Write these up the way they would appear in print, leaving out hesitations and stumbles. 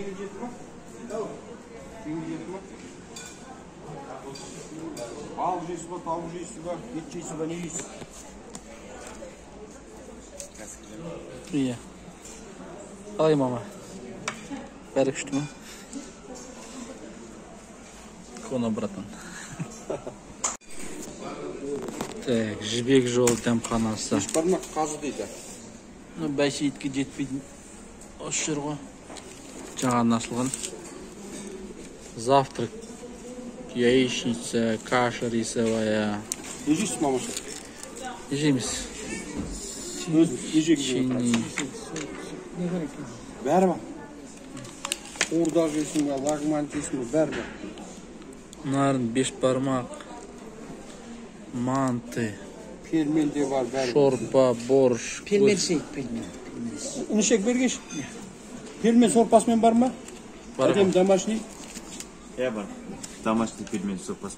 Jengil jetmi? Jengil jetmi? Bal jeysizmi, tavuk jeysizmi, et jeysizmi, ne yeysiz? İyi. Alayım ama. Berk düştü mü? Kona bratан. Так, жібек жол дәмханасы. Beş parmak қазы дейді. Бәйші етке жетпейтін осы жер ғой. Жаңадан ашылған. Завтрак. Яичница, каша рисовая. Не жейсіз, мамаша? Жейміз. Не жейміз? Бәрі бар. Қуырдақ жейсің бе, лагман жейсің бе, бәрі бар. Нарын беш бармақ. Манты. Pelmen de var, bәрі. Шорпа, борщ. Pelmen şey, pelmen. Inişek bergeç. Pelmen sorpasmen var mı? Var mı? Adem домашний. Я бар. Домашний пельмень супас.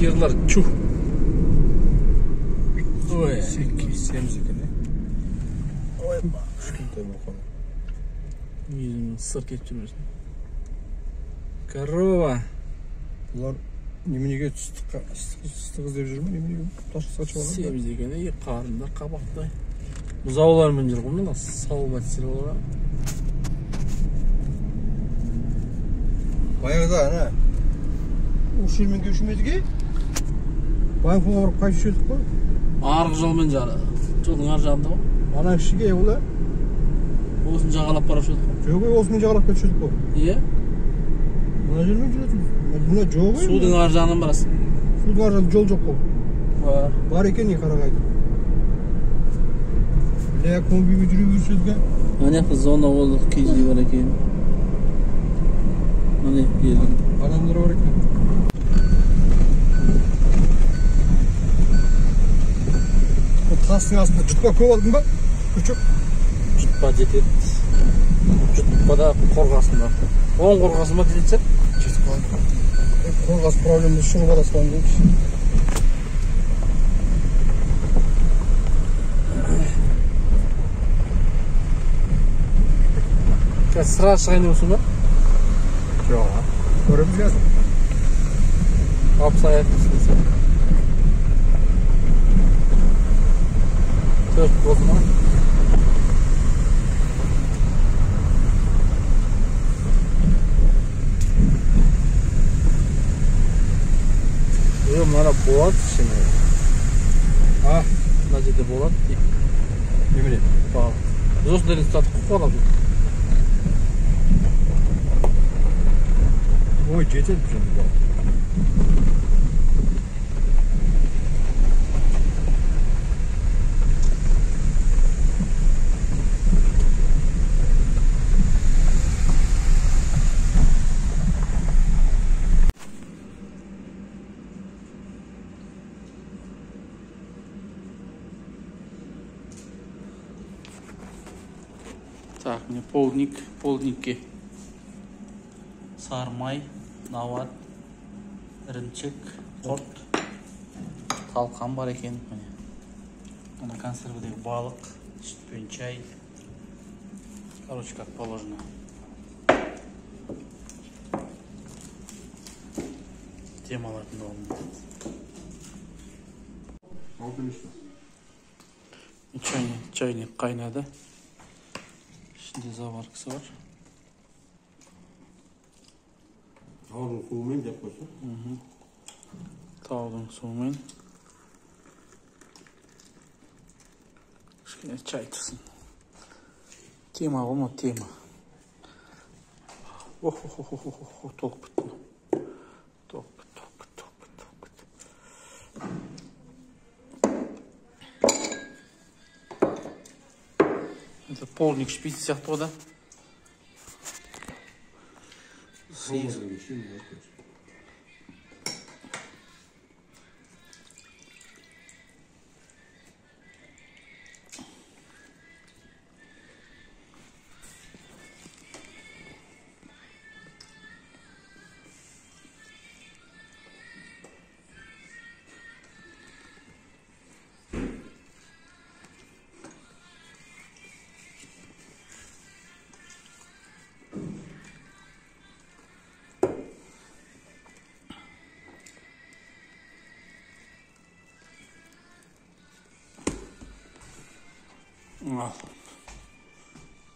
Sıyırlar çuh. Oy. Semizlikini. Oy bak. Şükürler olsun. Yüzünü sır geçirmesin. Korova. Bunlar nemenege ıslık izlep жүрмү? Nemenege taş saçып алган? Semizlikini karnında kabakta. Buzağlarımın жүргümün da salmat sir olarak. Баягыда ана ушурмен көшмөдүгө банкка барып кайтып жүрдүк го. Аркы жолмен жары. Жолдун ар жагында го. Ана кишиге ула Осын жагалап барып жүрдүк го. жогу осуну жагалап кетишет го. Ие. Мына жермен жүрөтүн. Мына жогу. Судун ар жагынан барасың. Судун ар жагында жол жок го. Бар. Бар экен карагайды. Ле комбиге жүрүп жүрсөк га. Ана зона болдук кийди бар экен. Ана келдик. Адамдар бар экен. Тастың астында жұтпа көп алдың ба? Күчік. Жұтпа жетет. Жұтпа да қорғасын бар. Оң қорғасын ба жетсе? Жетіп қалды. Қорғас проблемді шығып арасынан дейміз. Sıra шығайын өсің ба? Жоқ. Көріп жүресің. Апса аяқтысың сен. Төрт болды ма? Мына болады ішіне. Мына жерде болады дейіп. Немене? Бағып. Біз осы дәрін сатып қып қалады. Ой, жетеді бұл жерде. Так, міне полдникке сармай, нават, ірімшік, құрт, талқан бар екен. Міне. Мына консервідегі балық, сүт пен чай. Короче, как положено. Темалардың орнында. Чайник қайнады. İçinde zavаркасы бар. Таудың суымен деп қойса. Таудың суымен. Кішкене чай тұрсын. Тема ғой ма, тема. Ох, толық бітті. Это полдник ішпейді сияқты ғой да.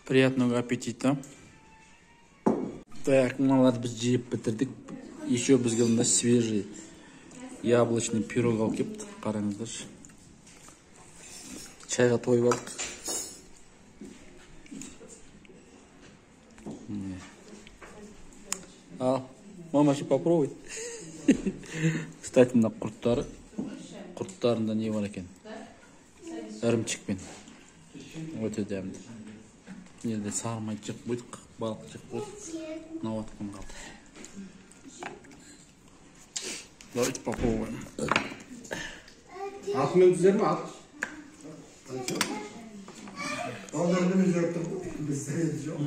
Приятного аппетита. Так, мыналарды біз жеп бітірдік. Еще бізге мында свежий яблочный пирог алып келіпті. Қараңыздаршы. Чайға тойып алдық. Ал, мамаша попробуй. Кстати, мына құрттарында не бар екен? Ірімшікпен. Өте дәмді. Елде сармай жық бұйдық, балық жық бұйдық. Наватқын қалды. Давайте попробуем. Атымен түзер ме? Ат. Алдырды мен жүріп тұрып, біз сәйеді жоқ.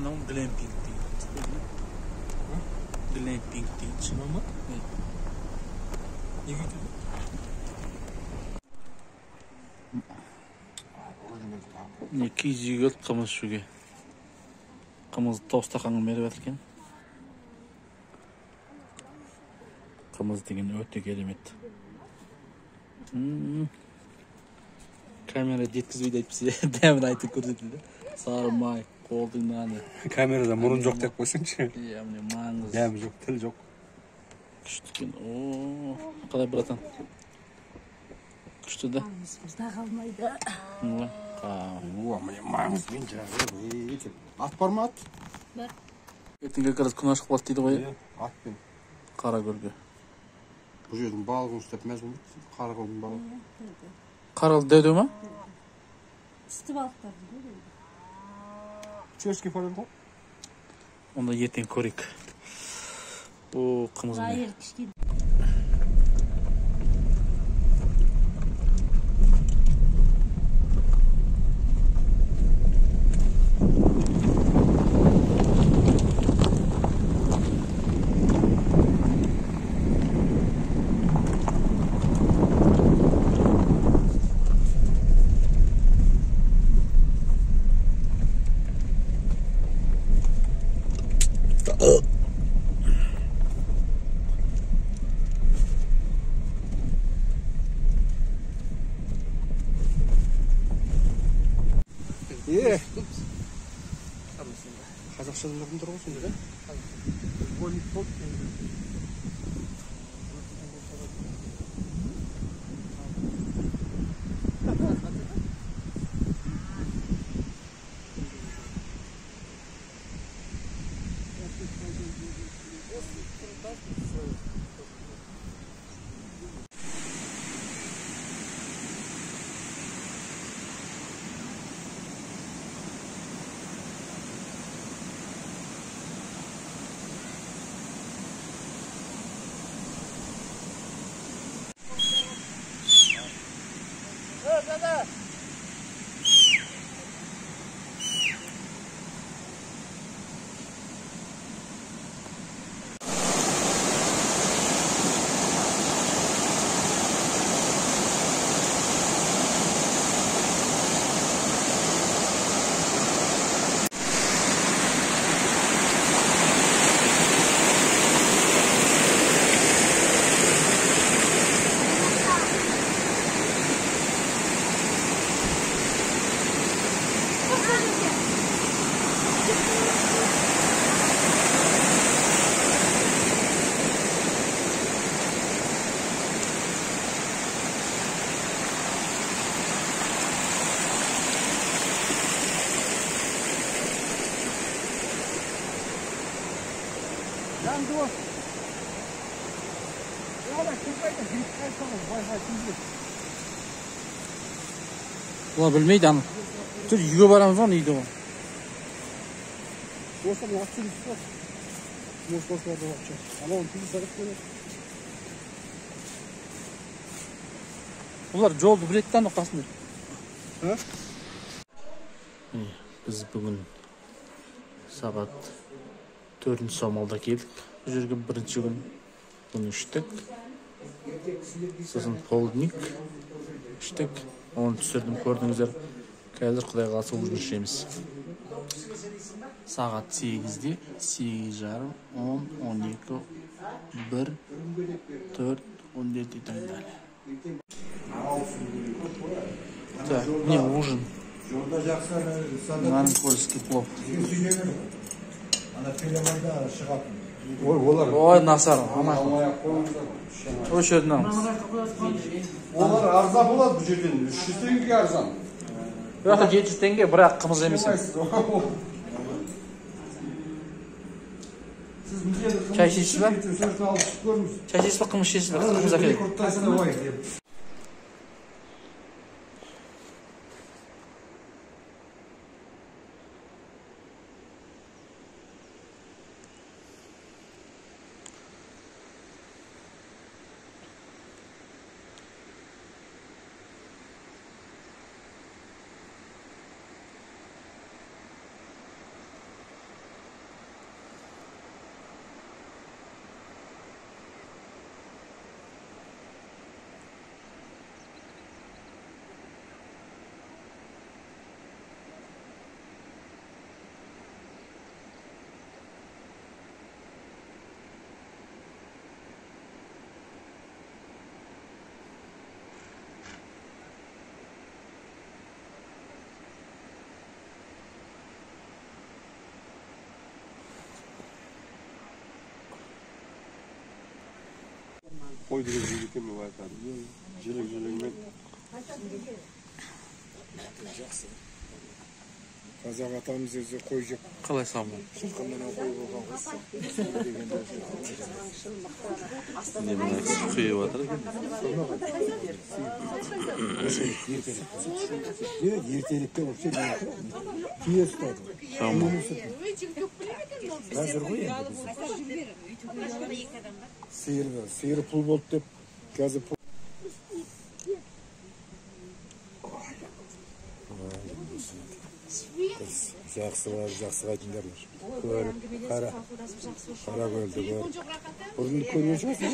Анау глэмпинг дейді. Глэмпинг дейді. Шыны ма? Неге өтеді? Не киіз үйге қымыз ішуге. Қымызды тостақанға беріп жатыр екен. Қымыз деген өте керемет. Камера жеткізбейді айтпесе, дәмін айтып көрсетілді. Сарымай. Қолдың наны. Камерада мұрын жоқ деп қойсаңшы. Иә, міне маңыз. Дәм жоқ, тіл жоқ. Күштікен. Қалай, братан? Күшті да? Маңызымызда қалмайды. Міне маңызбен жағы. Ат бар ма ат? Бар. Ертеңге қарыз күн ашық болады дейді ғой. Атпен. Қара көлге. Бұл жердің балығын ұстап мәз болмайды. Қара көлдің балығы. Қара көл дәуде ма? Түсті балықтарды көреді. Чешский форель ғой? Онда ертең көрейік. О, қымыз міне. Айыр кішкене. Қазақша білетін тұр ғой сонда Yandı o. Ya bak kızlaydı. Gitsen sonra Wi-Fi şimdi. Ulan bilmeydi ama. Dur yüge baramız var neydi o? Olsa bu atçı üstü var. Moskoslarda bakacağız. Ama onu tüzü sarıp böyle. Ular joldu biletten noqtasındır. Ha? Biz bugün saat 4 somalda keldik. Bu yerga birinchi gün buni ichdik. So'ng poldnik ichdik. Onu tushirdim, ko'rdingizlar. Hozir Xudoy qalsa o'rganishamiz. Saat 8'di. 8:30, 10, 12, 1, 4, 17 и так далее. Так, не ужин. Нарынкольский плов. Oy olar. Oy Nasar, ama. O şerden almış. Olar arzan болады bu жерден. 300 теңгеге arzan. Yok 700 tenge бірақ қымыз емес. Siz bu жерде Çay içесіз бе? Сөртін алып ішіп көріңіз. Çay içесіз бе, қымыз ішесіз бе? Қымыз әкелейік. Құрттайсың да ой деп. Koy direkt yürüteyim mi var tabii. Jilik Қазақ атамыз өзі қой жеп. Қалай салмай? Шылқымнан қой болған қыз. Неміне құйып жатыр екен. Ертелікте вообще кие ұстады. Tamam. Қазір ғой енді біз. Сиыр пұл болды деп қазір пұл. Жақсы қайтыңдарлар. Көріп, қара көлді көріп. Бұрын көрген шығарсың.